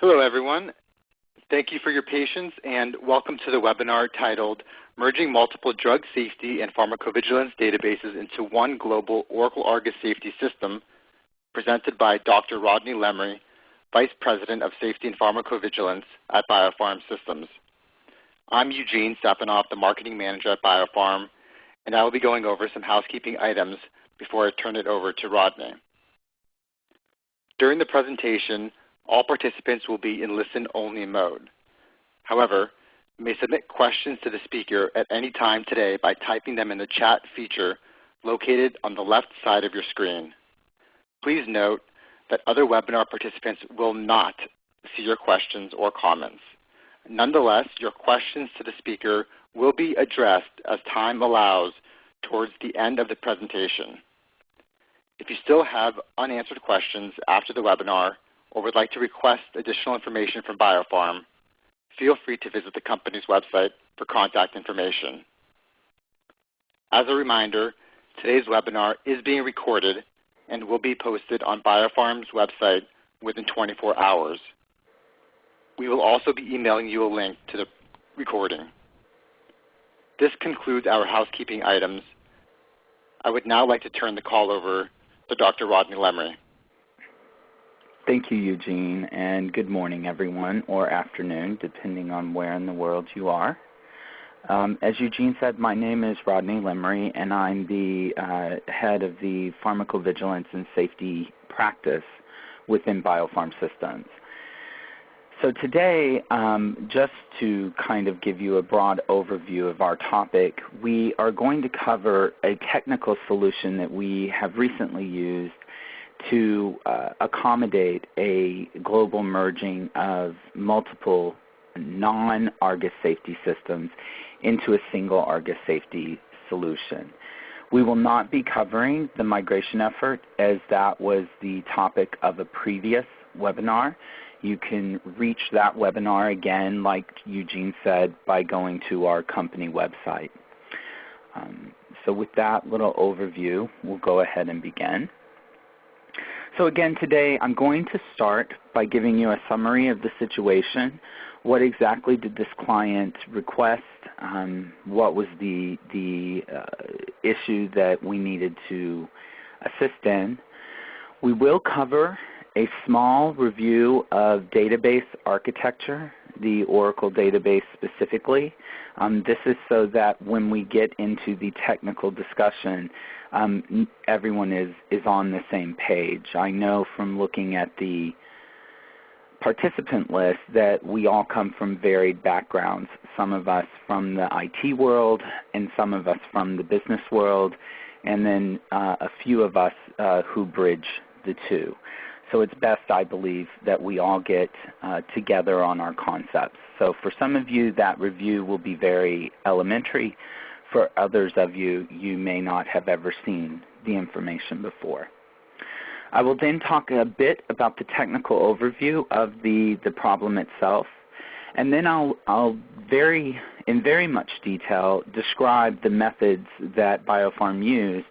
Hello, everyone. Thank you for your patience, and welcome to the webinar titled Merging Multiple Drug Safety and Pharmacovigilance Databases into One Global Oracle Argus Safety System, presented by Dr. Rodney Lemery, Vice President of Safety and Pharmacovigilance at BioPharm Systems. I'm Eugene Stepanoff, the Marketing Manager at BioPharm, and I will be going over some housekeeping items before I turn it over to Rodney. During the presentation, all participants will be in listen-only mode. However, you may submit questions to the speaker at any time today by typing them in the chat feature located on the left side of your screen. Please note that other webinar participants will not see your questions or comments. Nonetheless, your questions to the speaker will be addressed as time allows towards the end of the presentation. If you still have unanswered questions after the webinar or would like to request additional information from BioPharm, feel free to visit the company's website for contact information. As a reminder, today's webinar is being recorded and will be posted on BioPharm's website within 24 hours. We will also be emailing you a link to the recording. This concludes our housekeeping items. I would now like to turn the call over to Dr. Rodney Lemery. Thank you, Eugene, and good morning, everyone, or afternoon, depending on where in the world you are. As Eugene said, my name is Rodney Lemery, and I'm the head of the pharmacovigilance and safety practice within BioPharm Systems. So today, just to kind of give you a broad overview of our topic, we are going to cover a technical solution that we have recently used to accommodate a global merging of multiple non-Argus safety systems into a single Argus safety solution. We will not be covering the migration effort, as that was the topic of a previous webinar. You can reach that webinar again, like Eugene said, by going to our company website. So with that little overview, we'll go ahead and begin. So again, today I'm going to start by giving you a summary of the situation. What exactly did this client request? What was the issue that we needed to assist in? We will cover a small review of database architecture, the Oracle database specifically. This is so that when we get into the technical discussion, everyone is on the same page. I know from looking at the participant list that we all come from varied backgrounds, some of us from the IT world and some of us from the business world, and then a few of us who bridge the two. So it's best, I believe, that we all get together on our concepts. So for some of you, that review will be very elementary. For others of you, you may not have ever seen the information before. I will then talk a bit about the technical overview of the problem itself, and then I'll in very much detail describe the methods that BioPharm used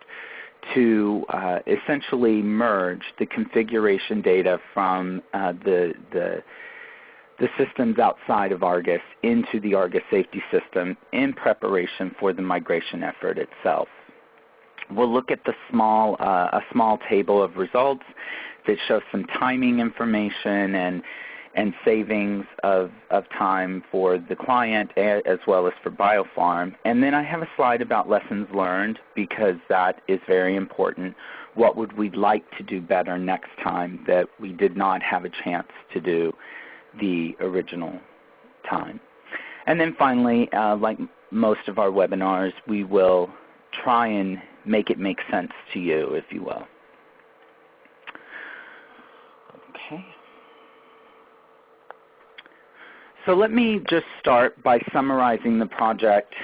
to essentially merge the configuration data from the systems outside of Argus into the Argus safety system in preparation for the migration effort itself. We'll look at the a small table of results that shows some timing information and savings of time for the client as well as for BioPharm. And then I have a slide about lessons learned, because that is very important. What would we like to do better next time that we did not have a chance to do the original time? And then finally, like most of our webinars, we will try and make it make sense to you, if you will. Okay. So let me just start by summarizing the project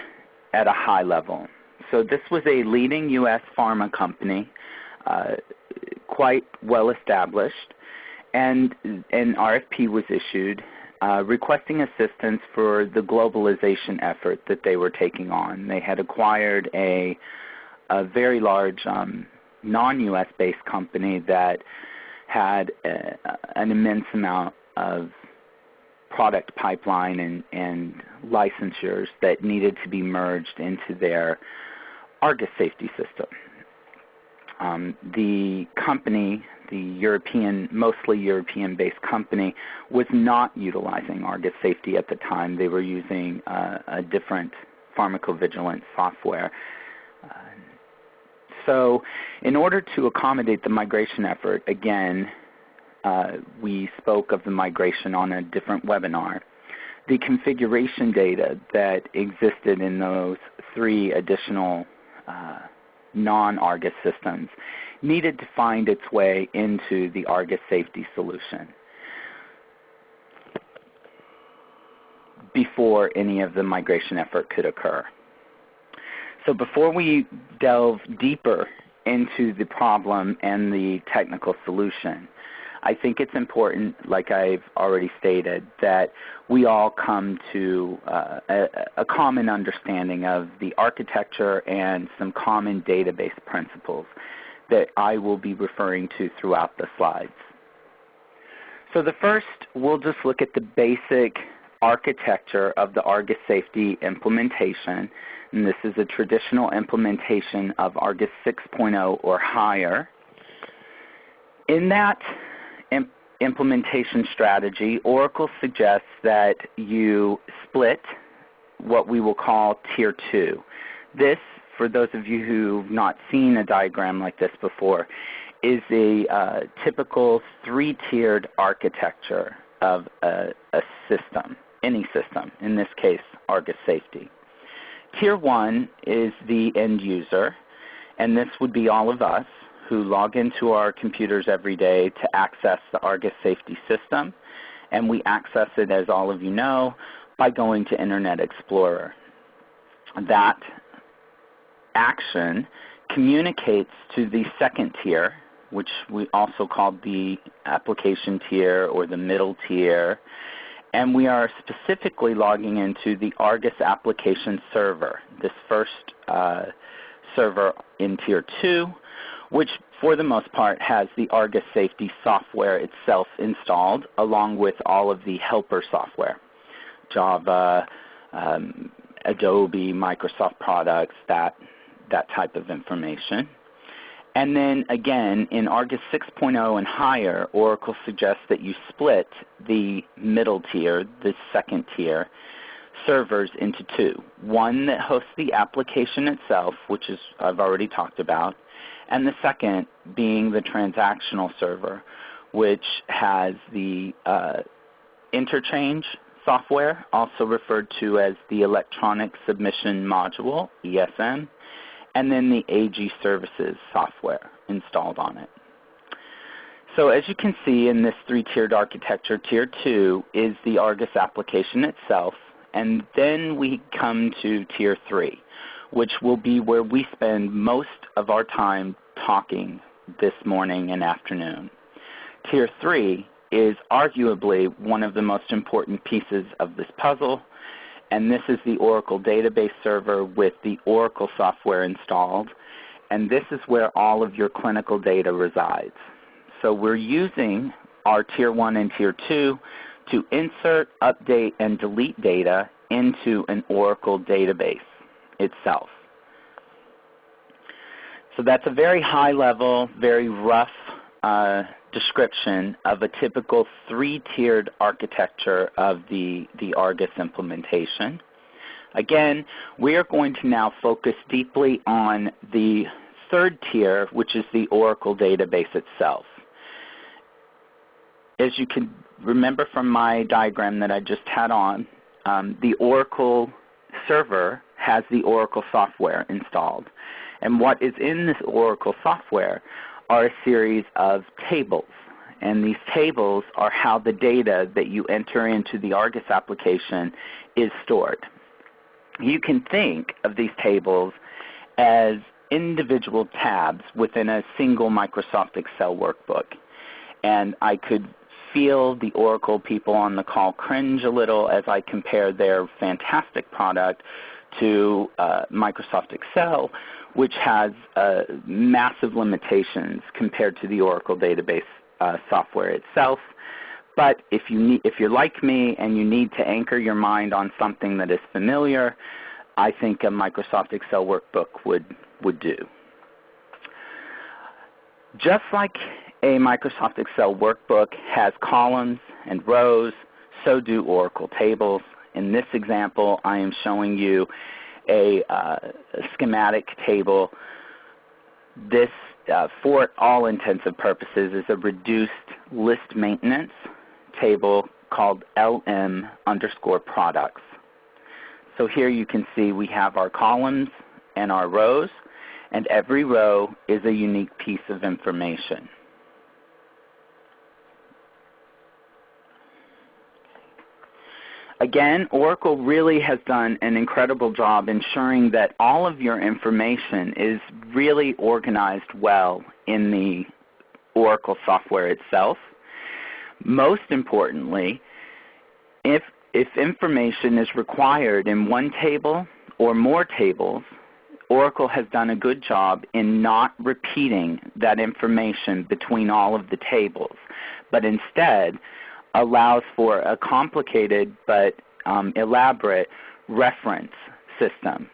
at a high level. So this was a leading U.S. pharma company, quite well established, and an RFP was issued requesting assistance for the globalization effort that they were taking on. They had acquired a very large non-U.S. based company that had an immense amount of product pipeline and licensures that needed to be merged into their Argus safety system. The company, the mostly European-based company, was not utilizing Argus safety at the time. They were using a different pharmacovigilance software. So in order to accommodate the migration effort, again, we spoke of the migration on a different webinar. The configuration data that existed in those 3 additional non-Argus systems needed to find its way into the Argus safety solution before any of the migration effort could occur. So before we delve deeper into the problem and the technical solution, I think it's important, like I've already stated, that we all come to a common understanding of the architecture and some common database principles that I will be referring to throughout the slides. So the first, we'll just look at the basic architecture of the Argus safety implementation, and this is a traditional implementation of Argus 6.0 or higher. In that implementation strategy, Oracle suggests that you split what we will call Tier 2. This, for those of you who've not seen a diagram like this before, is a typical 3-tiered architecture of a system, any system, in this case Argus safety. Tier 1 is the end user, and this would be all of us who log into our computers every day to access the Argus safety system, and we access it, as all of you know, by going to Internet Explorer. That action communicates to the second tier, which we also call the application tier or the middle tier, and we are specifically logging into the Argus application server, this first server in Tier 2, which for the most part has the Argus safety software itself installed, along with all of the helper software, Java, Adobe, Microsoft products, that type of information. And then again, in Argus 6.0 and higher, Oracle suggests that you split the middle tier, the second tier, servers into 2. One that hosts the application itself, which is I've already talked about, and the second being the transactional server, which has the interchange software, also referred to as the electronic submission module, ESM, and then the AG services software installed on it. So as you can see in this 3-tiered architecture, Tier 2 is the Argus application itself, and then we come to Tier 3, which will be where we spend most of our time talking this morning and afternoon. Tier 3 is arguably one of the most important pieces of this puzzle, and this is the Oracle database server with the Oracle software installed, and this is where all of your clinical data resides. So we're using our Tier 1 and Tier 2 to insert, update, and delete data into an Oracle database itself. So that's a very high level, very rough description of a typical 3-tiered architecture of the Argus implementation. Again, we are going to now focus deeply on the 3rd tier, which is the Oracle database itself. As you can remember from my diagram that I just had on, the Oracle server has the Oracle software installed. And what is in this Oracle software are a series of tables. And these tables are how the data that you enter into the Argus application is stored. You can think of these tables as individual tabs within a single Microsoft Excel workbook. And I could feel the Oracle people on the call cringe a little as I compare their fantastic product to Microsoft Excel, which has massive limitations compared to the Oracle database software itself. But if you're like me and you need to anchor your mind on something that is familiar, I think a Microsoft Excel workbook would do. Just like a Microsoft Excel workbook has columns and rows, so do Oracle tables. In this example, I am showing you a schematic table. This, for all intents and purposes, is a reduced list maintenance table called LM_products. So here you can see we have our columns and our rows, and every row is a unique piece of information. Again, Oracle really has done an incredible job ensuring that all of your information is really organized well in the Oracle software itself. Most importantly, if information is required in one table or more tables, Oracle has done a good job in not repeating that information between all of the tables, but instead allows for a complicated but elaborate reference system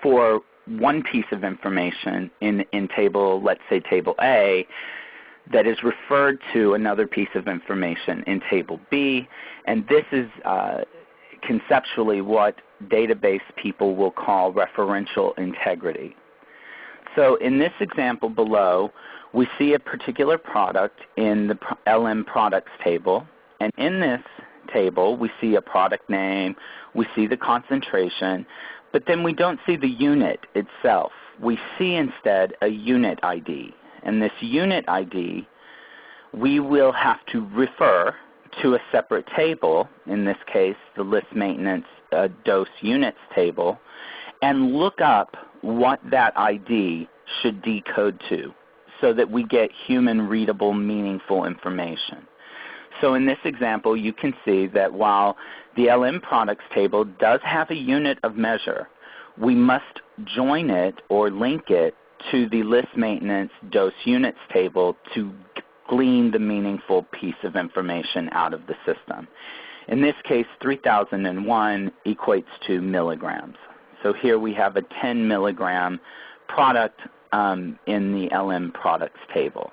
for one piece of information in table, let's say table A, that is referred to another piece of information in table B, and this is conceptually what database people will call referential integrity. So in this example below, we see a particular product in the LM products table, and in this table we see a product name, we see the concentration, but then we don't see the unit itself. We see instead a unit ID, and this unit ID we will have to refer to a separate table, in this case the list maintenance dose units table, and look up what that ID should decode to so that we get human readable, meaningful information. So in this example, you can see that while the LM products table does have a unit of measure, we must join it or link it to the list maintenance dose units table to glean the meaningful piece of information out of the system. In this case, 3001 equates to milligrams. So here we have a 10 milligram product in the LM products table.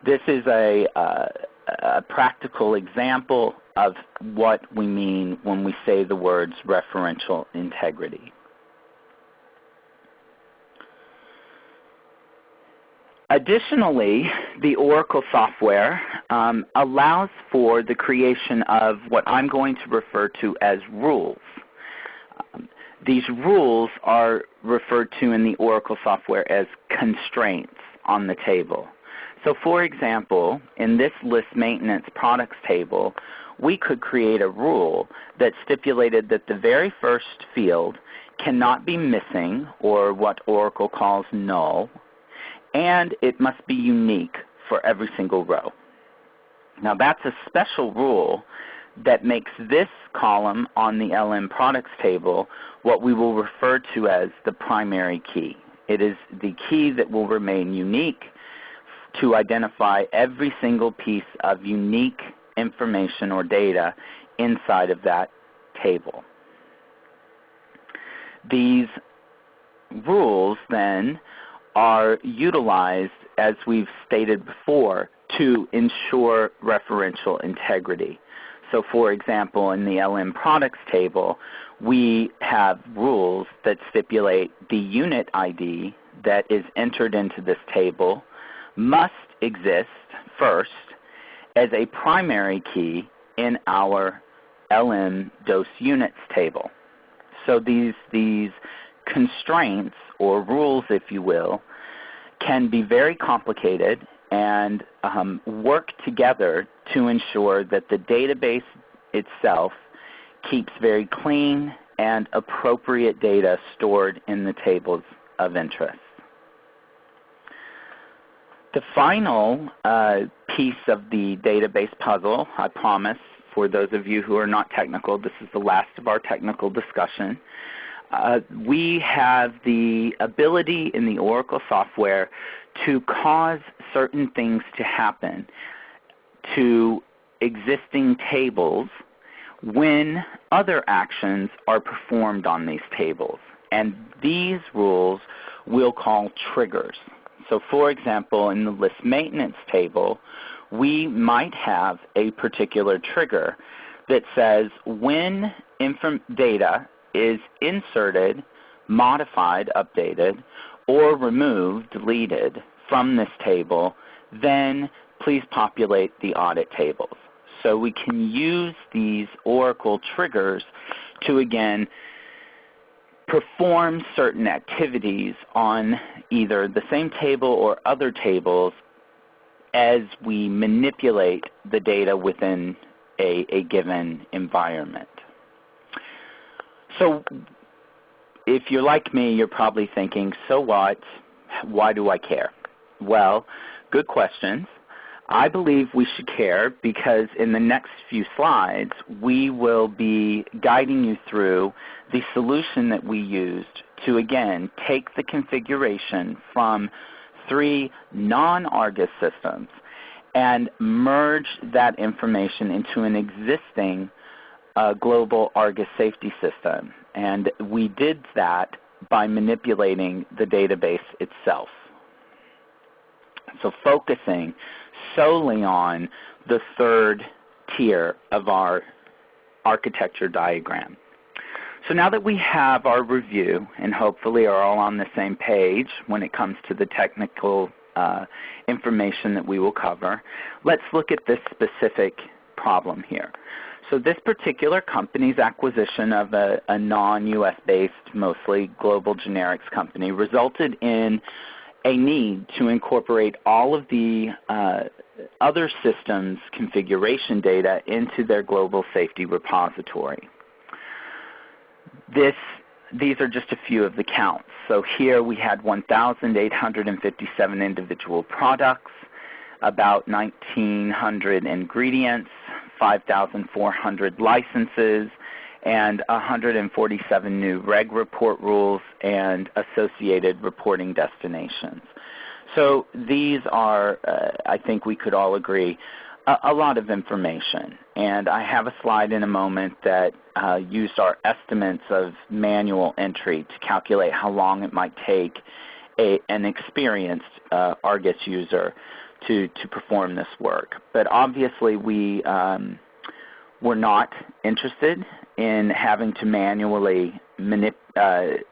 This is a practical example of what we mean when we say the words referential integrity. Additionally, the Oracle software allows for the creation of what I'm going to refer to as rules. These rules are referred to in the Oracle software as constraints on the table. So for example, in this list maintenance products table, we could create a rule that stipulated that the very first field cannot be missing, or what Oracle calls null, and it must be unique for every single row. Now that's a special rule that makes this column on the LM products table what we will refer to as the primary key. It is the key that will remain unique to identify every single piece of unique information or data inside of that table. These rules then are utilized, as we've stated before, to ensure referential integrity. So for example, in the LM products table, we have rules that stipulate the unit ID that is entered into this table must exist first as a primary key in our LM dose units table. So these constraints, or rules if you will, can be very complicated and work together to ensure that the database itself keeps very clean and appropriate data stored in the tables of interest. The final piece of the database puzzle, I promise, for those of you who are not technical, this is the last of our technical discussion. We have the ability in the Oracle software to cause certain things to happen to existing tables when other actions are performed on these tables. And these rules we'll call triggers. So for example, in the list maintenance table, we might have a particular trigger that says when data is inserted, modified, updated, or removed, deleted from this table, then please populate the audit tables. So we can use these Oracle triggers to, again, perform certain activities on either the same table or other tables as we manipulate the data within a given environment. So if you're like me, you're probably thinking, so what? Why do I care? Well, good questions. I believe we should care because in the next few slides, we will be guiding you through the solution that we used to, again, take the configuration from 3 non-Argus systems and merge that information into an existing global Argus safety system. And we did that by manipulating the database itself. So focusing solely on the third tier of our architecture diagram. So now that we have our review and hopefully are all on the same page when it comes to the technical information that we will cover, let's look at this specific problem here. So this particular company's acquisition of a non-U.S. based, mostly global generics company resulted in a need to incorporate all of the other systems configuration data into their global safety repository. These are just a few of the counts. So here we had 1,857 individual products, about 1,900 ingredients, 5,400 licenses, and 147 new reg report rules and associated reporting destinations. So these are, I think we could all agree, a lot of information. And I have a slide in a moment that used our estimates of manual entry to calculate how long it might take an experienced Argus user to perform this work. But obviously we were not interested in having to manually manipulate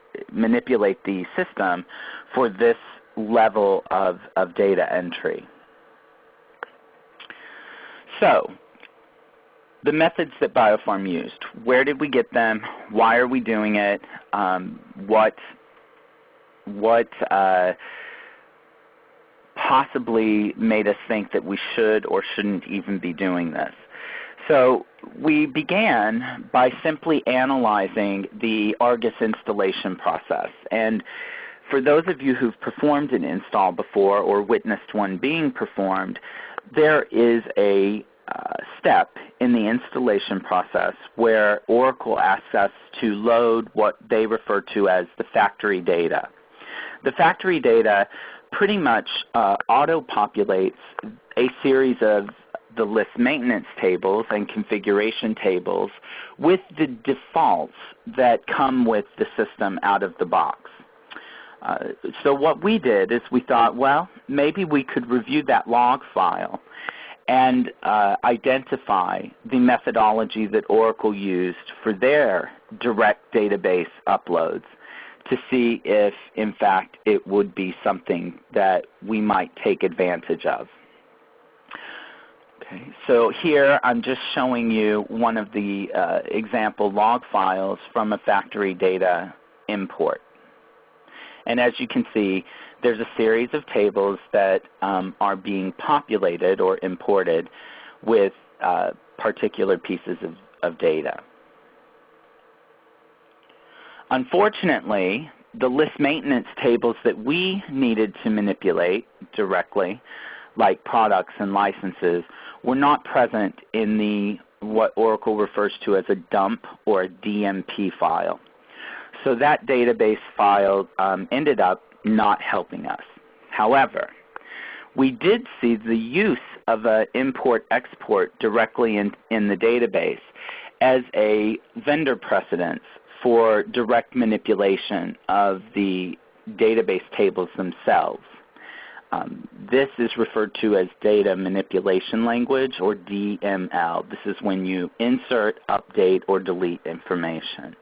the system for this level of data entry. So the methods that BioPharm used, where did we get them? Why are we doing it? What possibly made us think that we should or shouldn't even be doing this? So we began by simply analyzing the Argus installation process. And for those of you who've performed an install before or witnessed one being performed, there is a step in the installation process where Oracle asks us to load what they refer to as the factory data. The factory data pretty much auto-populates a series of the list maintenance tables and configuration tables with the defaults that come with the system out of the box. So what we did is we thought, well, maybe we could review that log file and identify the methodology that Oracle used for their direct database uploads to see if, in fact, it would be something that we might take advantage of. Okay, so here I'm just showing you one of the example log files from a factory data import. And as you can see, there's a series of tables that are being populated or imported with particular pieces of data. Unfortunately, the list maintenance tables that we needed to manipulate directly, like products and licenses, were not present in what Oracle refers to as a dump or a DMP file. So that database file ended up not helping us. However, we did see the use of an import-export directly in the database as a vendor precedence for direct manipulation of the database tables themselves. This is referred to as data manipulation language, or DML. This is when you insert, update, or delete information.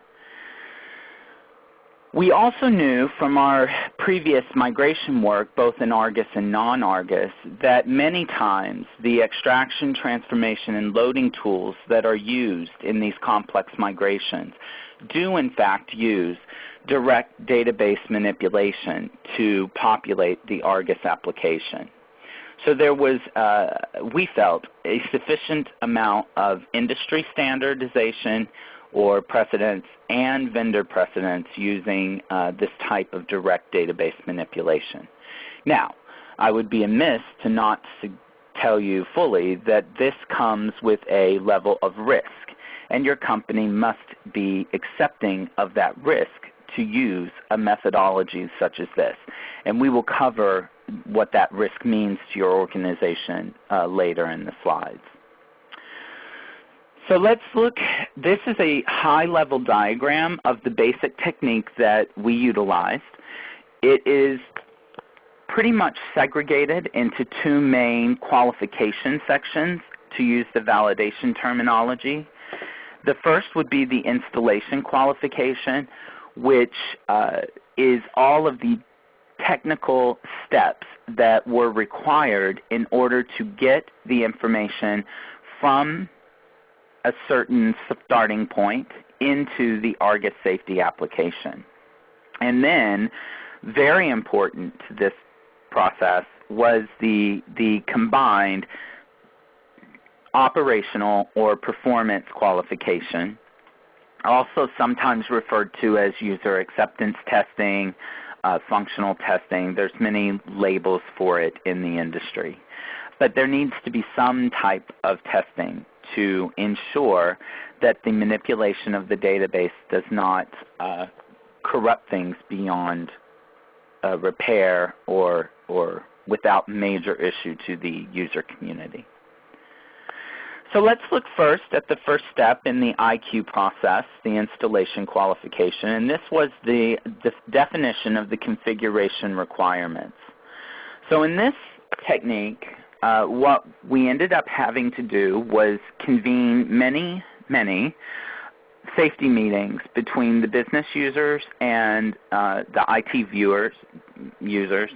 We also knew from our previous migration work, both in Argus and non-Argus, that many times the extraction, transformation, and loading tools that are used in these complex migrations do in fact use direct database manipulation to populate the Argus application. So there was, we felt, a sufficient amount of industry standardization or precedence and vendor precedence using this type of direct database manipulation. Now, I would be amiss to not tell you fully that this comes with a level of risk, and your company must be accepting of that risk to use a methodology such as this. And we will cover what that risk means to your organization later in the slides. So let's look, this is a high-level diagram of the basic technique that we utilized. It is pretty much segregated into two main qualification sections, to use the validation terminology. The first would be the installation qualification, which is all of the technical steps that were required in order to get the information from a certain starting point into the Argus safety application. And then, very important to this process was the combined operational or performance qualification, also sometimes referred to as user acceptance testing, functional testing. There's many labels for it in the industry. But there needs to be some type of testing to ensure that the manipulation of the database does not corrupt things beyond repair or without major issue to the user community. So let's look first at the first step in the IQ process, the installation qualification, and this was the definition of the configuration requirements. So in this technique, what we ended up having to do was convene many safety meetings between the business users and the IT users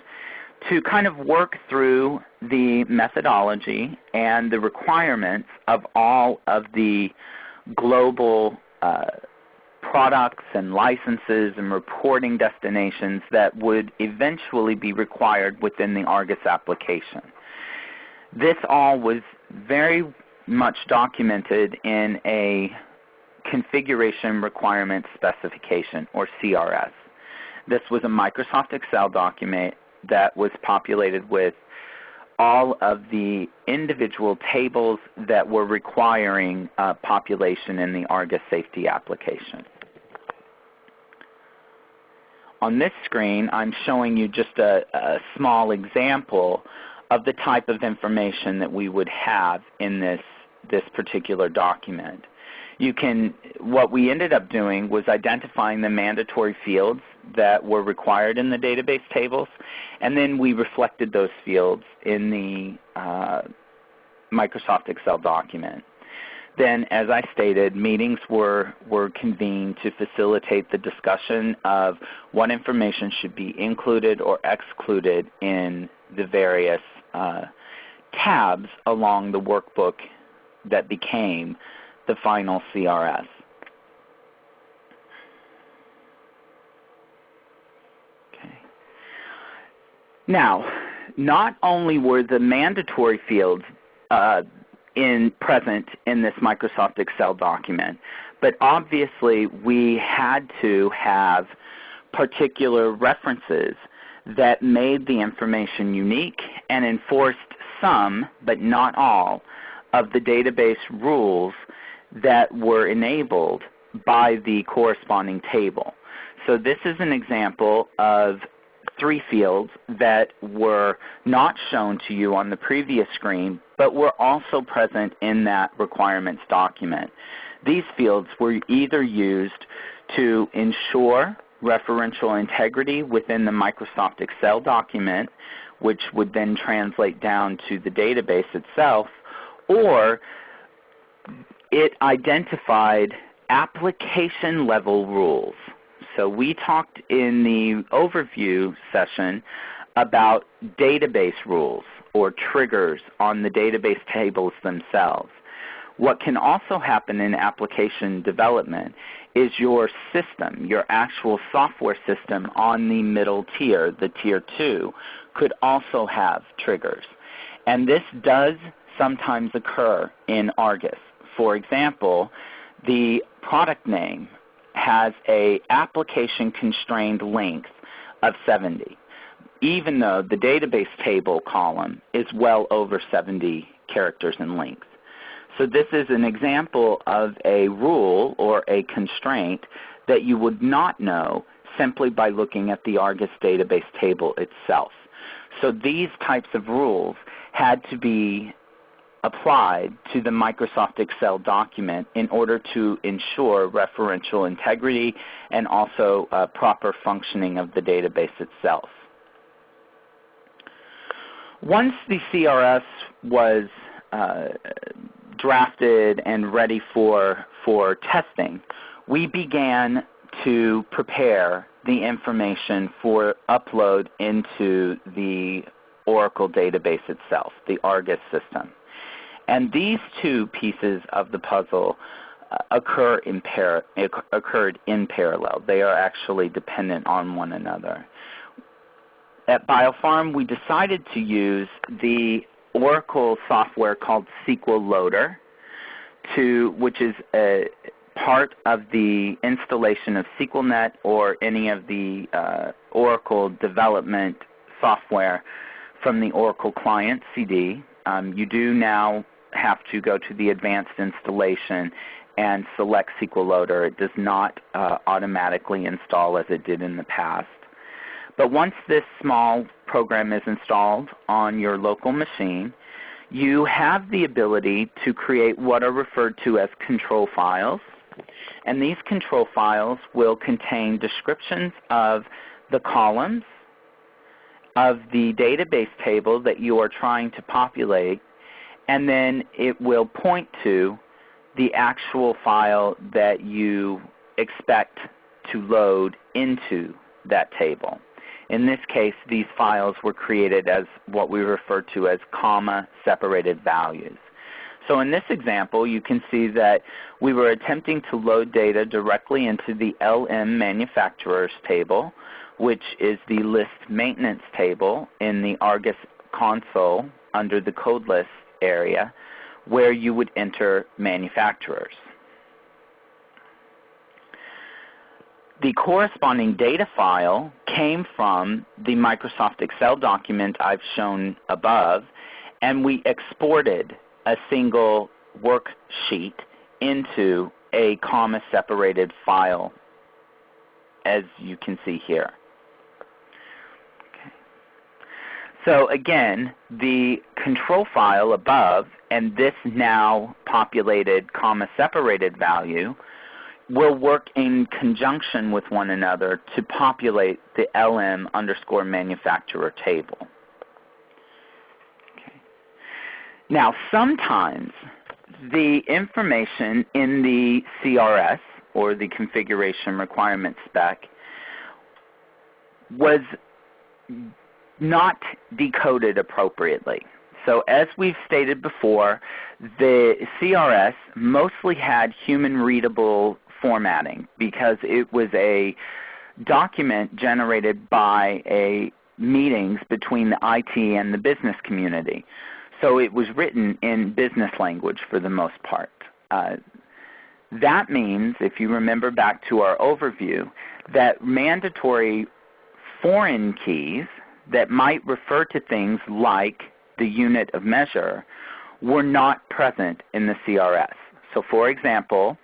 to kind of work through the methodology and the requirements of all of the global products and licenses and reporting destinations that would eventually be required within the Argus application. This all was very much documented in a configuration requirement specification, or CRS. This was a Microsoft Excel document that was populated with all of the individual tables that were requiring population in the Argus safety application. On this screen, I'm showing you just a small example of the type of information that we would have in this particular document. What we ended up doing was identifying the mandatory fields that were required in the database tables, and then we reflected those fields in the Microsoft Excel document. Then, as I stated, meetings were convened to facilitate the discussion of what information should be included or excluded in the various tabs along the workbook that became the final CRS. Okay. Now, not only were the mandatory fields present in this Microsoft Excel document, but obviously we had to have particular references that made the information unique and enforced some, but not all, of the database rules that were enabled by the corresponding table. So this is an example of three fields that were not shown to you on the previous screen, but were also present in that requirements document. These fields were either used to ensure referential integrity within the Microsoft Excel document, which would then translate down to the database itself, or it identified application level rules. So we talked in the overview session about database rules or triggers on the database tables themselves. What can also happen in application development is your system, your actual software system on the middle tier, the tier 2, could also have triggers. And this does sometimes occur in Argus. For example, the product name has an application constrained length of 70, even though the database table column is well over 70 characters in length. So this is an example of a rule or a constraint that you would not know simply by looking at the Argus database table itself. So these types of rules had to be applied to the Microsoft Excel document in order to ensure referential integrity and also proper functioning of the database itself. Once the CRS was drafted and ready for testing, we began to prepare the information for upload into the Oracle database itself, the Argus system. And these two pieces of the puzzle occurred in parallel. They are actually dependent on one another. At BioPharm, we decided to use the Oracle software called SQL Loader, which is a part of the installation of SQLnet or any of the Oracle development software from the Oracle Client CD. You do now have to go to the advanced installation and select SQL Loader. It does not automatically install as it did in the past. But once this small program is installed on your local machine, you have the ability to create what are referred to as control files. And these control files will contain descriptions of the columns of the database table that you are trying to populate, and then it will point to the actual file that you expect to load into that table. In this case, these files were created as what we refer to as comma-separated values. So in this example, you can see that we were attempting to load data directly into the LM manufacturers table, which is the list maintenance table in the Argus console under the code list area, where you would enter manufacturers. The corresponding data file came from the Microsoft Excel document I've shown above, and we exported a single worksheet into a comma-separated file, as you can see here. Okay. So again, the control file above and this now populated comma-separated value will work in conjunction with one another to populate the LM underscore manufacturer table. Okay. Now, sometimes the information in the CRS, or the configuration requirement spec, was not decoded appropriately. So as we've stated before, the CRS mostly had human-readable formatting because it was a document generated by meetings between the IT and the business community. So it was written in business language for the most part. That means, if you remember back to our overview, that mandatory foreign keys that might refer to things like the unit of measure were not present in the CRS. So for example,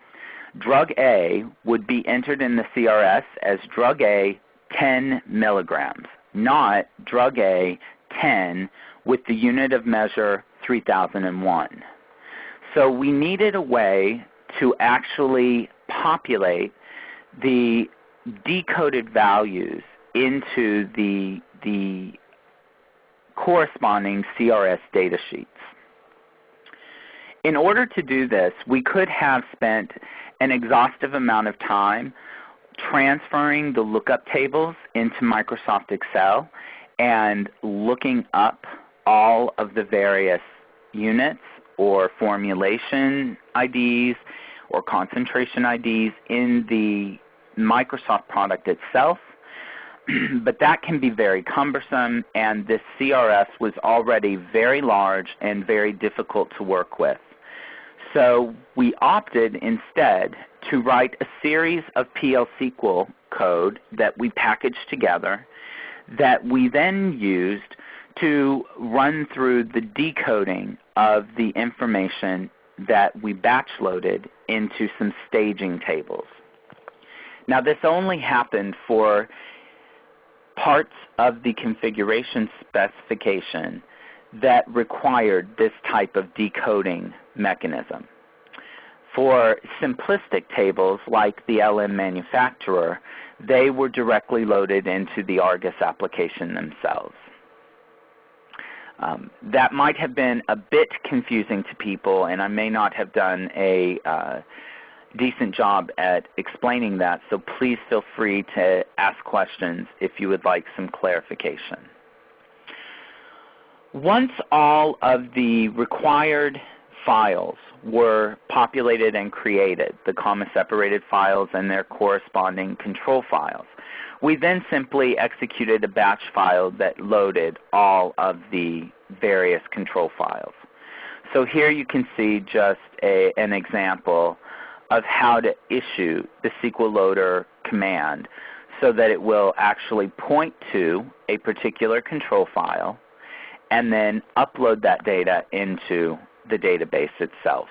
drug A would be entered in the CRS as drug A 10 milligrams. not drug A 10 with the unit of measure 3001. So we needed a way to actually populate the decoded values into the corresponding CRS data sheets. In order to do this, we could have spent an exhaustive amount of time transferring the lookup tables into Microsoft Excel and looking up all of the various units or formulation IDs or concentration IDs in the Microsoft product itself. But that can be very cumbersome, and this CRS was already very large and very difficult to work with. So we opted instead to write a series of PL/SQL code that we packaged together that we then used to run through the decoding of the information that we batch loaded into some staging tables. Now this only happened for parts of the configuration specification that required this type of decoding mechanism. For simplistic tables like the LM manufacturer, they were directly loaded into the Argus application themselves. That might have been a bit confusing to people, and I may not have done a decent job at explaining that, so please feel free to ask questions if you would like some clarification. Once all of the required files were populated and created, the comma-separated files and their corresponding control files, we then simply executed a batch file that loaded all of the various control files. So here you can see just an example of how to issue the SQL loader command so that it will actually point to a particular control file and then upload that data into the database itself.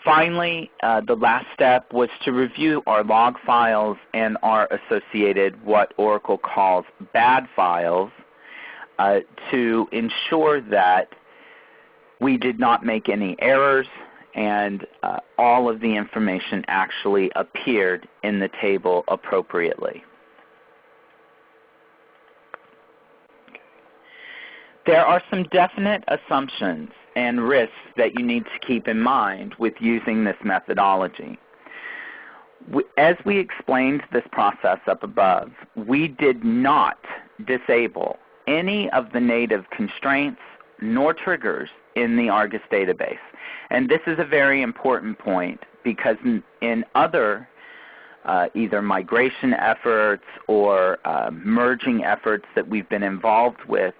Finally, the last step was to review our log files and our associated what Oracle calls bad files to ensure that we did not make any errors and all of the information actually appeared in the table appropriately. There are some definite assumptions and risks that you need to keep in mind with using this methodology. As we explained this process up above, we did not disable any of the native constraints nor triggers in the Argus database. And this is a very important point because in other either migration efforts or merging efforts that we've been involved with,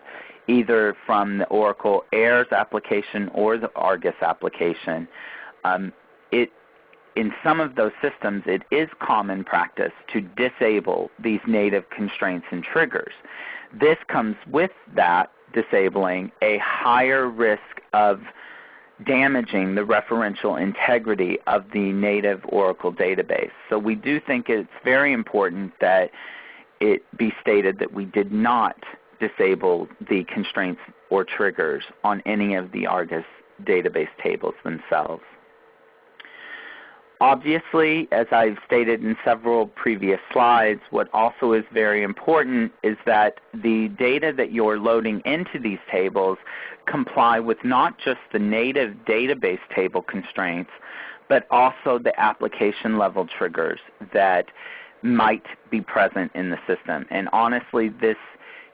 either from the Oracle Airs application or the Argus application, in some of those systems it is common practice to disable these native constraints and triggers. This comes with that disabling a higher risk of damaging the referential integrity of the native Oracle database. So we do think it's very important that it be stated that we did not disable the constraints or triggers on any of the Argus database tables themselves. Obviously, as I've stated in several previous slides, what also is very important is that the data that you're loading into these tables comply with not just the native database table constraints, but also the application level triggers that might be present in the system. And honestly,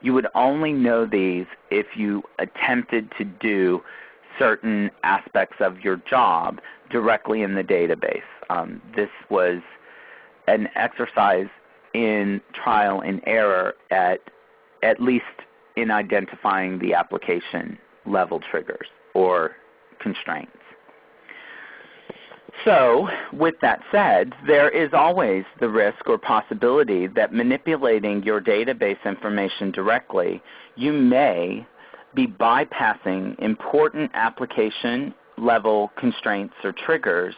you would only know these if you attempted to do certain aspects of your job directly in the database. This was an exercise in trial and error at least in identifying the application level triggers or constraints. So, with that said, there is always the risk or possibility that manipulating your database information directly, you may be bypassing important application level constraints or triggers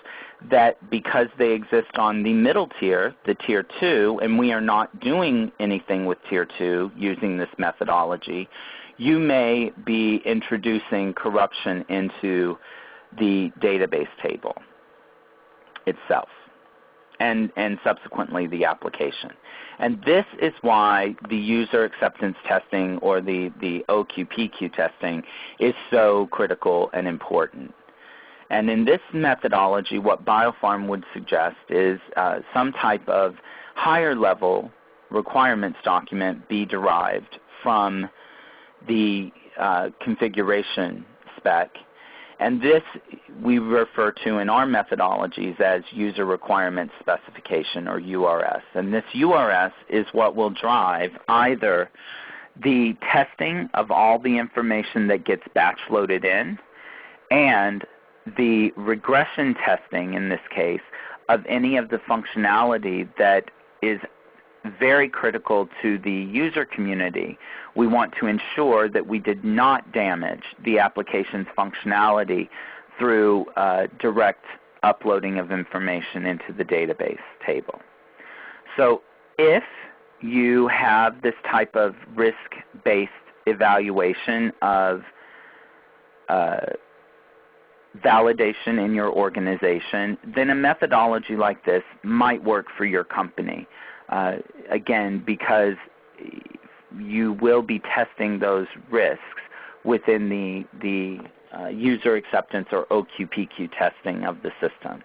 that, because they exist on the middle tier, the tier 2, and we are not doing anything with tier 2 using this methodology, you may be introducing corruption into the database table itself and subsequently the application. And this is why the user acceptance testing, or the OQPQ testing, is so critical and important. And in this methodology, what BioPharm would suggest is some type of higher level requirements document be derived from the configuration spec. And this we refer to in our methodologies as user requirements specification, or URS. And this URS is what will drive either the testing of all the information that gets batch loaded in, and the regression testing, in this case, of any of the functionality that is very critical to the user community. We want to ensure that we did not damage the application's functionality through direct uploading of information into the database table. So if you have this type of risk-based evaluation of validation in your organization, then a methodology like this might work for your company. Again, because you will be testing those risks within the user acceptance or OQPQ testing of the system.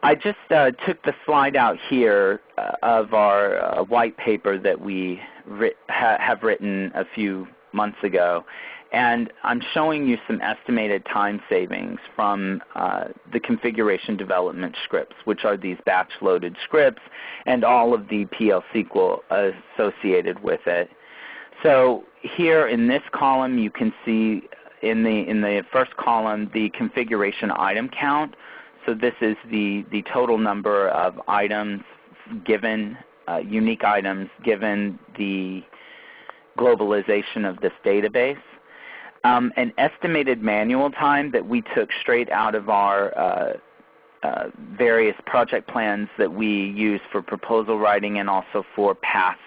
I just took the slide out here of our white paper that we have written a few months ago. And I'm showing you some estimated time savings from the configuration development scripts, which are these batch-loaded scripts, and all of the PL SQL associated with it. So here in this column, you can see in the first column the configuration item count. So this is the total number of items given, unique items given the globalization of this database. An estimated manual time that we took straight out of our various project plans that we use for proposal writing and also for past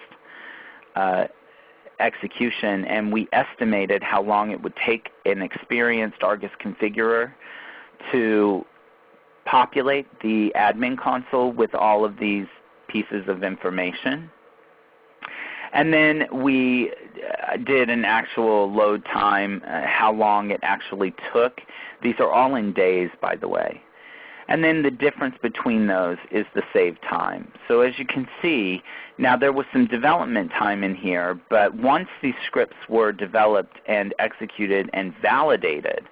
execution, and we estimated how long it would take an experienced Argus configurer to populate the admin console with all of these pieces of information. And then we did an actual load time, how long it actually took. These are all in days, by the way. And then the difference between those is the saved time. So as you can see, now there was some development time in here, but once these scripts were developed and executed and validated,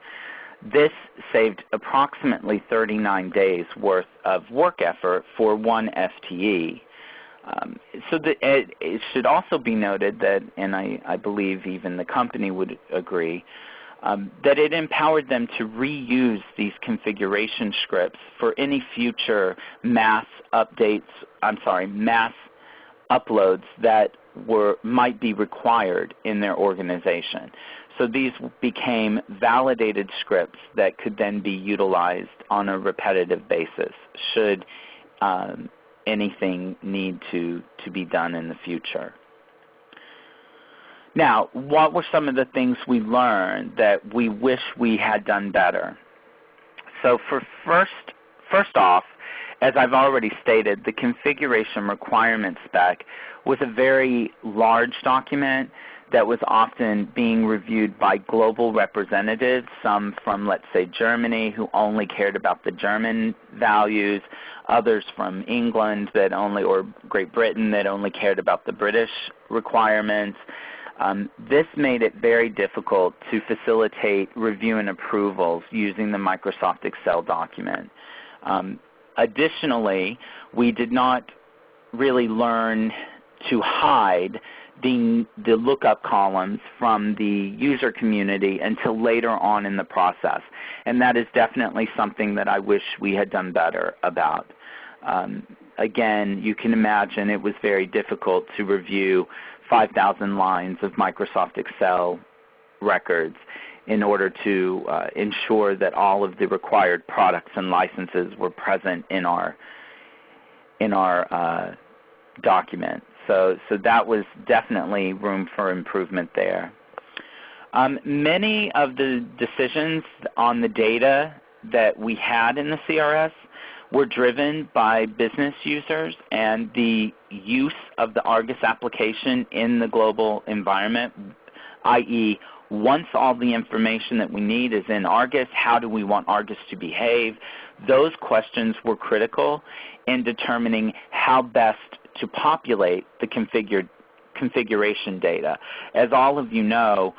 this saved approximately 39 days worth of work effort for one FTE. So it should also be noted that, and I believe even the company would agree, that it empowered them to reuse these configuration scripts for any future mass uploads that might be required in their organization. So these became validated scripts that could then be utilized on a repetitive basis should anything need to be done in the future. Now, what were some of the things we learned that we wish we had done better? So for first off, as I've already stated, the configuration requirement spec was a very large document that was often being reviewed by global representatives, some from, let's say, Germany, who only cared about the German values, others from England or Great Britain that only cared about the British requirements. This made it very difficult to facilitate review and approvals using the Microsoft Excel document. Additionally, we did not really learn to hide the lookup columns from the user community until later on in the process. And that is definitely something that I wish we had done better about. Again, you can imagine it was very difficult to review 5,000 lines of Microsoft Excel records in order to ensure that all of the required products and licenses were present in our document. So that was definitely room for improvement there. Many of the decisions on the data that we had in the CRS were driven by business users and the use of the Argus application in the global environment, i.e., once all the information that we need is in Argus, how do we want Argus to behave? Those questions were critical in determining how best to populate the configuration data. As all of you know,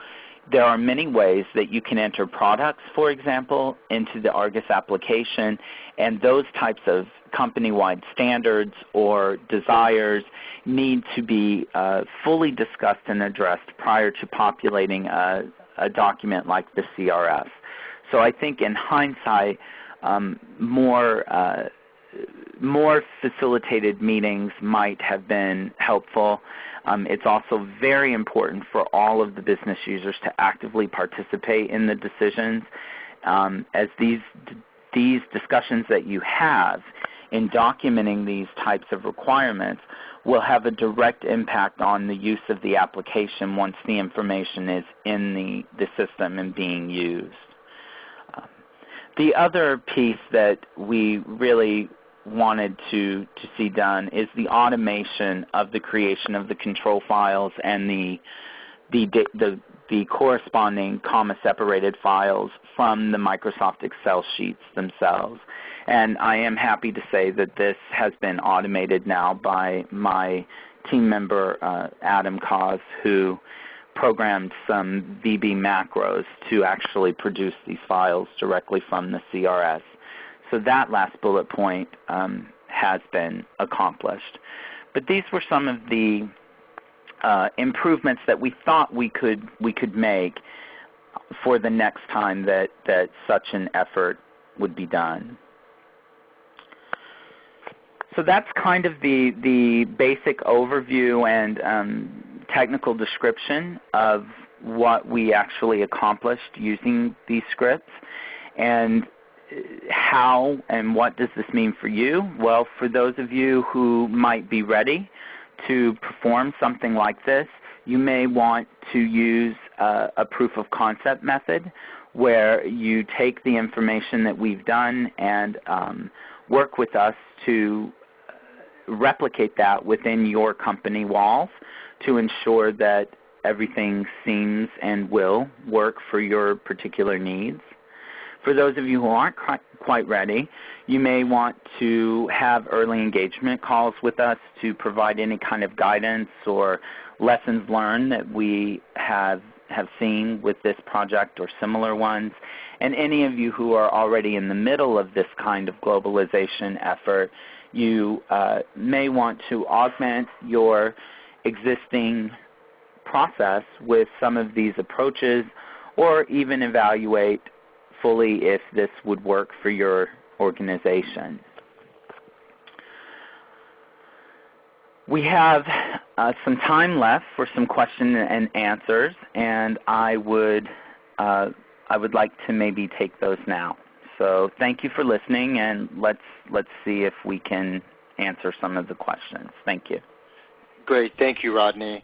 there are many ways that you can enter products, for example, into the Argus application, and those types of company-wide standards or desires need to be fully discussed and addressed prior to populating a document like the CRF. So I think in hindsight, more facilitated meetings might have been helpful. It's also very important for all of the business users to actively participate in the decisions, as these discussions that you have in documenting these types of requirements will have a direct impact on the use of the application once the information is in the system and being used. The other piece that we really wanted to see done is the automation of the creation of the control files and the corresponding comma-separated files from the Microsoft Excel sheets themselves. And I am happy to say that this has been automated now by my team member, Adam Cause, who programmed some VB macros to actually produce these files directly from the CRS. So that last bullet point has been accomplished. But these were some of the improvements that we thought we could make for the next time that such an effort would be done. So that's kind of the basic overview and technical description of what we actually accomplished using these scripts. And how and what does this mean for you? Well, for those of you who might be ready to perform something like this, you may want to use a proof of concept method where you take the information that we've done and work with us to replicate that within your company walls to ensure that everything seems and will work for your particular needs. For those of you who aren't quite ready, you may want to have early engagement calls with us to provide any kind of guidance or lessons learned that we have seen with this project or similar ones. And any of you who are already in the middle of this kind of globalization effort, you may want to augment your existing process with some of these approaches or even evaluate fully if this would work for your organization. We have some time left for some questions and answers, and I would like to maybe take those now. So thank you for listening, and let's see if we can answer some of the questions. Thank you. Great. Thank you, Rodney.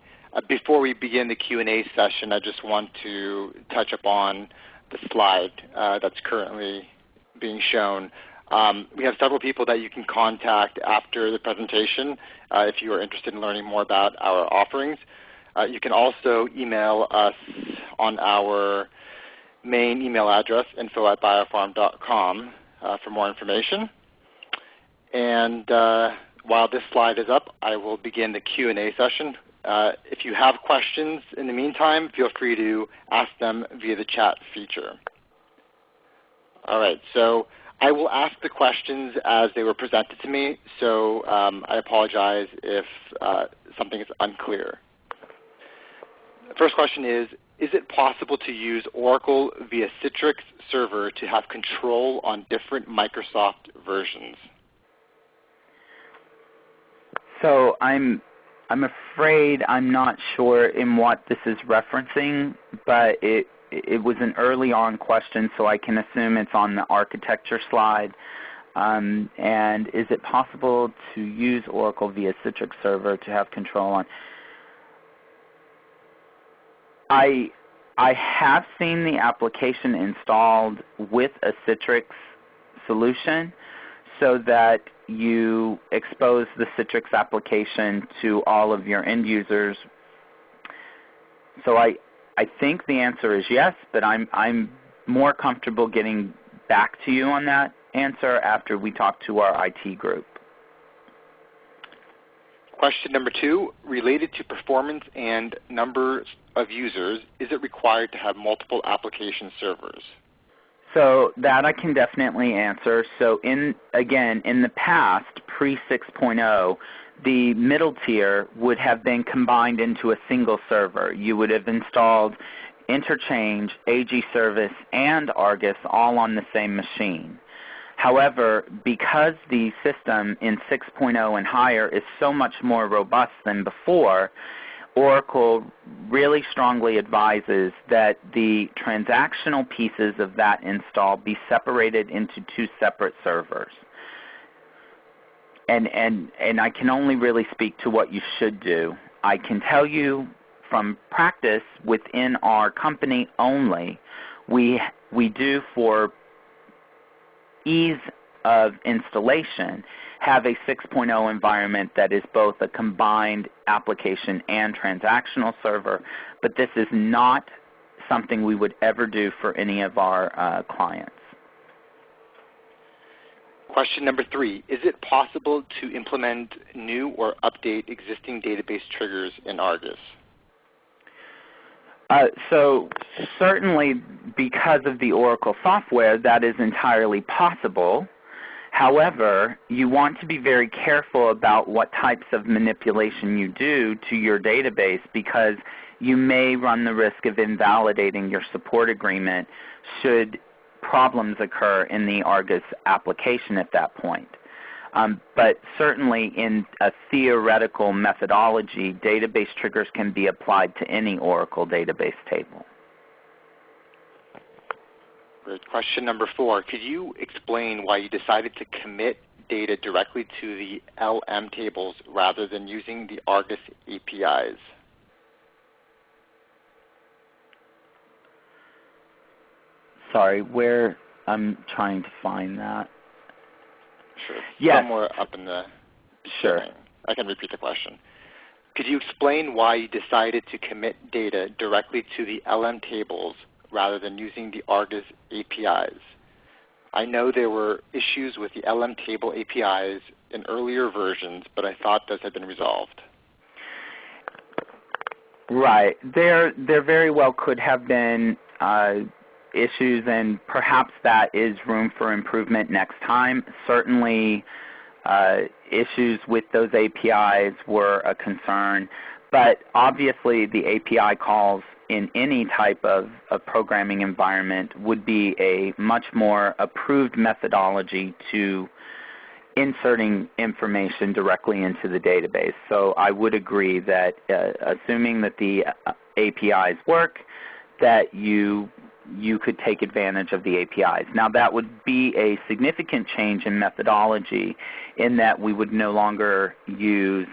Before we begin the Q&A session, I just want to touch upon the slide that's currently being shown. We have several people that you can contact after the presentation if you are interested in learning more about our offerings. You can also email us on our main email address, info@biopharm.com, for more information. And while this slide is up, I will begin the Q&A session. If you have questions in the meantime, feel free to ask them via the chat feature. All right, so I will ask the questions as they were presented to me, so I apologize if something is unclear. The first question is it possible to use Oracle via Citrix Server to have control on different Microsoft versions? So I'm afraid I'm not sure in what this is referencing, but it was an early on question, so I can assume it's on the architecture slide. And is it possible to use Oracle via Citrix Server to have control on? I have seen the application installed with a Citrix solution so that you expose the Citrix application to all of your end users. So I think the answer is yes, but I'm more comfortable getting back to you on that answer after we talk to our IT group. Question number 2, related to performance and numbers of users, is it required to have multiple application servers? So that I can definitely answer. So again, in the past, pre-6.0, the middle tier would have been combined into a single server. You would have installed Interchange, AG Service, and Argus all on the same machine. However, because the system in 6.0 and higher is so much more robust than before, Oracle really strongly advises that the transactional pieces of that install be separated into 2 separate servers. And I can only really speak to what you should do. I can tell you from practice within our company only, we do, for ease of installation, have a 6.0 environment that is both a combined application and transactional server, but this is not something we would ever do for any of our clients. Question number 3, is it possible to implement new or update existing database triggers in Argus? So certainly because of the Oracle software, that is entirely possible. However, you want to be very careful about what types of manipulation you do to your database, because you may run the risk of invalidating your support agreement should problems occur in the Argus application at that point. But certainly in a theoretical methodology, database triggers can be applied to any Oracle database table. Great. Question number 4, could you explain why you decided to commit data directly to the LM tables rather than using the Argus APIs? Sorry, where I'm trying to find that. Sure. Yes. Somewhere up in the Sure. beginning. I can repeat the question. Could you explain why you decided to commit data directly to the LM tables rather than using the Argus APIs? I know there were issues with the LM table APIs in earlier versions, but I thought those had been resolved. Right. There very well could have been issues, and perhaps that is room for improvement next time. Certainly issues with those APIs were a concern, but obviously the API calls in any type of programming environment would be a much more approved methodology to inserting information directly into the database. So I would agree that assuming that the APIs work, that you could take advantage of the APIs. Now that would be a significant change in methodology in that we would no longer use,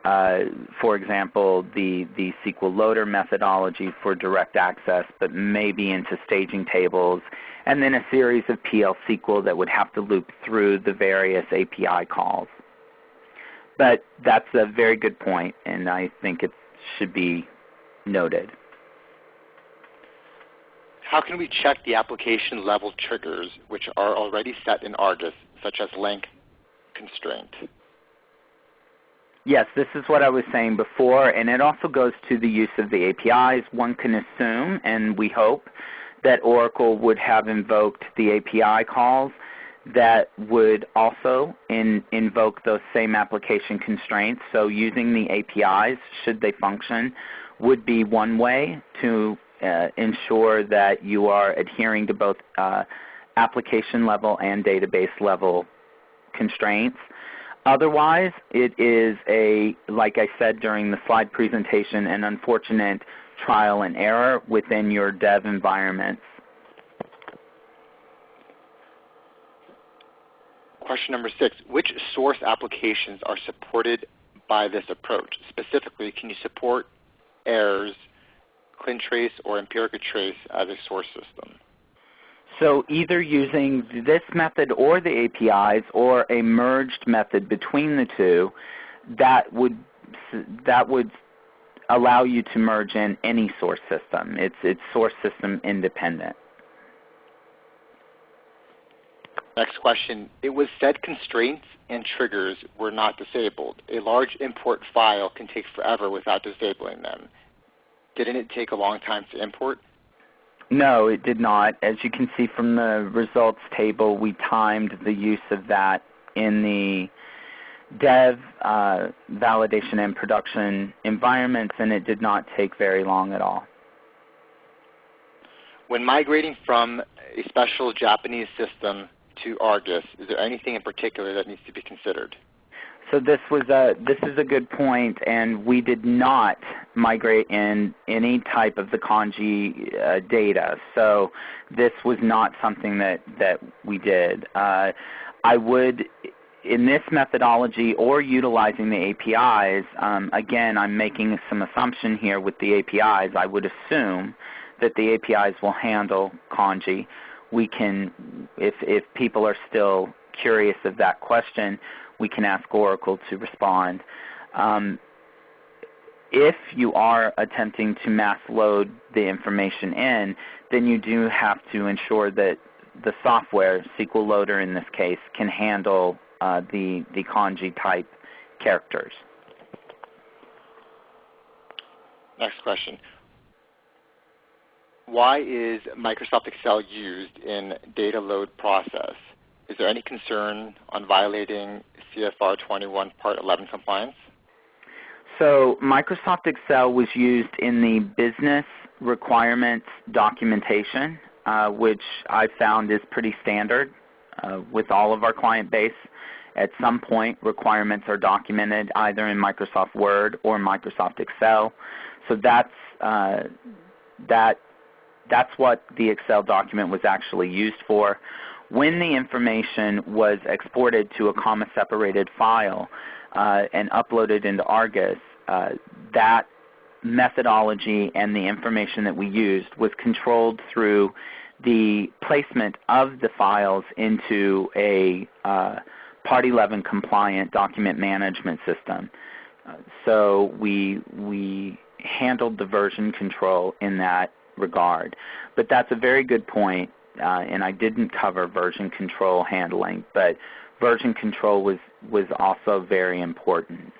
for example, the SQL loader methodology for direct access, but maybe into staging tables, and then a series of PL SQL that would have to loop through the various API calls. But that's a very good point, and I think it should be noted. How can we check the application level triggers which are already set in Argus, such as length constraint? Yes, this is what I was saying before, and it also goes to the use of the APIs. One can assume, and we hope, that Oracle would have invoked the API calls that would also invoke those same application constraints. So using the APIs, should they function, would be one way to ensure that you are adhering to both application level and database level constraints. Otherwise, it is like I said during the slide presentation, an unfortunate trial and error within your dev environments. Question number 6, which source applications are supported by this approach? Specifically, can you support errors, ClinTrace or EmpiricaTrace as a source system? So either using this method or the APIs or a merged method between the two, that would allow you to merge in any source system. It's source system independent. Next question. It was said constraints and triggers were not disabled. A large import file can take forever without disabling them. Didn't it take a long time to import? No, it did not. As you can see from the results table, we timed the use of that in the dev, validation, and production environments, and it did not take very long at all. When migrating from a special Japanese system to Argus, is there anything in particular that needs to be considered? So this is a good point, and we did not migrate in any type of the kanji data. So this was not something that we did. I would, in this methodology or utilizing the APIs, again, I'm making some assumption here with the APIs. I would assume that the APIs will handle kanji. We can, if people are still curious of that question, we can ask Oracle to respond. If you are attempting to mass load the information in, then you do have to ensure that the software, SQL Loader in this case, can handle the kanji type characters. Next question. Why is Microsoft Excel used in data load process? Is there any concern on violating CFR 21 Part 11 compliance? So Microsoft Excel was used in the business requirements documentation, which I found is pretty standard with all of our client base. At some point, requirements are documented either in Microsoft Word or Microsoft Excel. So that's what the Excel document was actually used for. When the information was exported to a comma-separated file and uploaded into Argus, that methodology and the information that we used was controlled through the placement of the files into a Part 11 compliant document management system. So we handled the version control in that regard. But that's a very good point, and I didn't cover version control handling, but version control was also very important.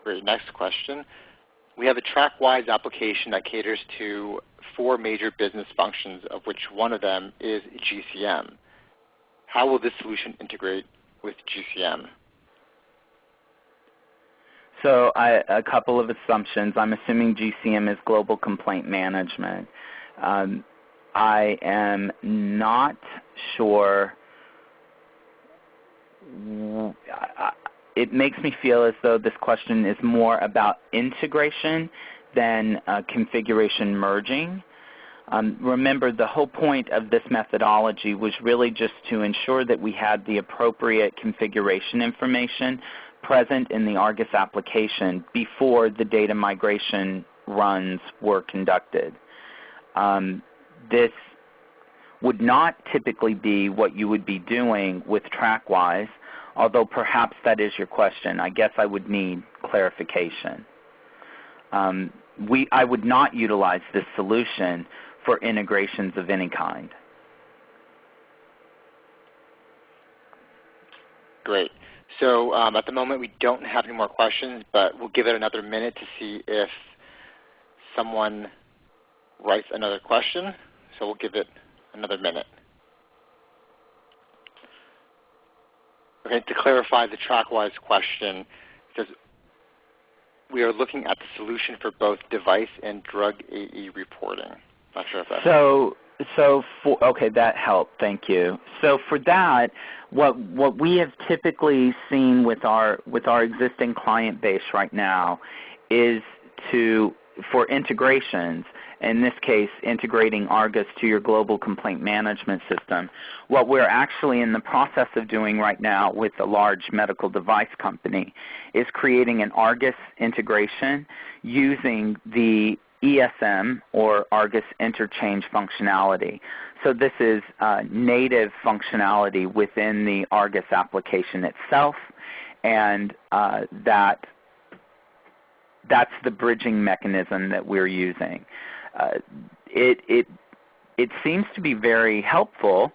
Great. Next question. We have a TrackWise application that caters to 4 major business functions, of which one of them is GCM. How will this solution integrate with GCM? So a couple of assumptions. I'm assuming GCM is Global Complaint Management. I am not sure. It makes me feel as though this question is more about integration than configuration merging. Remember, the whole point of this methodology was really just to ensure that we had the appropriate configuration information present in the Argus application before the data migration runs were conducted. This would not typically be what you would be doing with TrackWise, although perhaps that is your question. I guess I would need clarification. I would not utilize this solution for integrations of any kind. Great. So at the moment we don't have any more questions, but we'll give it another minute to see if someone writes another question. So we'll give it another minute. Okay, to clarify the TrackWise question, it says we are looking at the solution for both device and drug AE reporting. Not sure if that okay, that helped. Thank you. So for that, what we have typically seen with our existing client base right now is for integrations, in this case integrating Argus to your global complaint management system, what we're actually in the process of doing right now with a large medical device company is creating an Argus integration using the ESM, or Argus interchange functionality. So this is native functionality within the Argus application itself, and that's the bridging mechanism that we're using. It seems to be very helpful.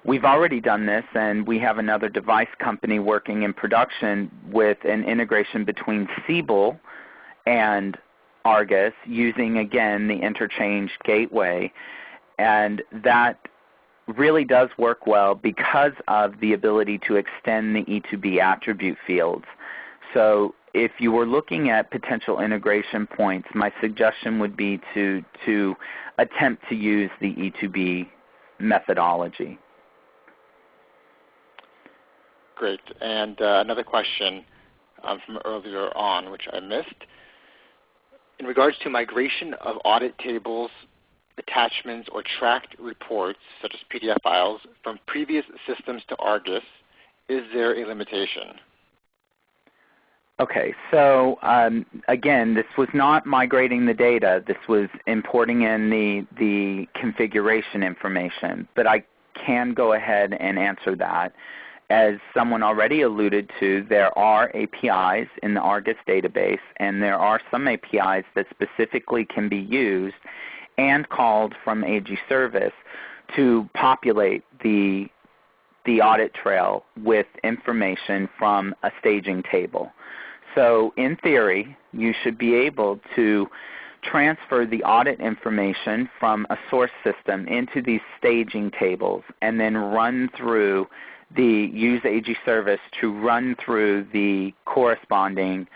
We've already done this, and we have another device company working in production with an integration between Siebel and Argus using, again, the interchange gateway. And that really does work well because of the ability to extend the E2B attribute fields. So if you were looking at potential integration points, my suggestion would be to attempt to use the E2B methodology. Great. And another question from earlier on, which I missed. In regards to migration of audit tables, attachments, or tracked reports, such as PDF files, from previous systems to Argus, is there a limitation? Okay, so again, this was not migrating the data. This was importing in the configuration information. But I can go ahead and answer that. As someone already alluded to, there are APIs in the Argus database, and there are some APIs that specifically can be used and called from AG Service to populate the audit trail with information from a staging table. So in theory, you should be able to transfer the audit information from a source system into these staging tables and then use AG Service to run through the corresponding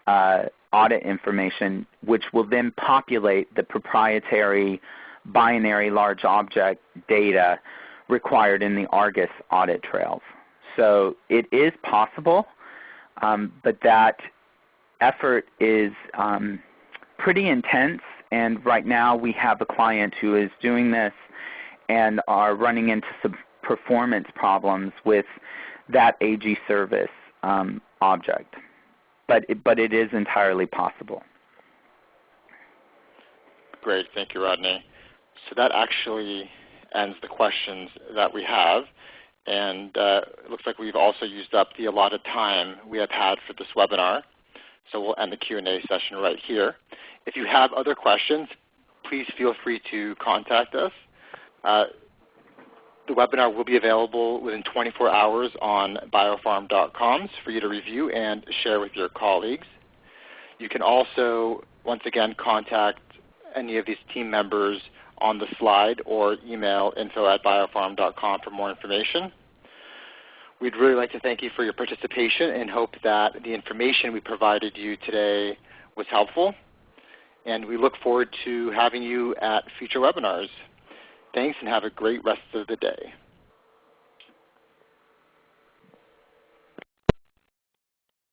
audit information, which will then populate the proprietary binary large object data required in the Argus audit trails. So it is possible, but that effort is pretty intense, and right now we have a client who is doing this and are running into some performance problems with that AG Service object. But it is entirely possible. Great. Thank you, Rodney. So that actually ends the questions that we have. And it looks like we've also used up the allotted time we have had for this webinar. So we'll end the Q&A session right here. If you have other questions, please feel free to contact us. The webinar will be available within 24 hours on BioPharm.com for you to review and share with your colleagues. You can also, once again, contact any of these team members on the slide or email info@biopharm.com for more information. We'd really like to thank you for your participation and hope that the information we provided you today was helpful. And we look forward to having you at future webinars. Thanks, and have a great rest of the day.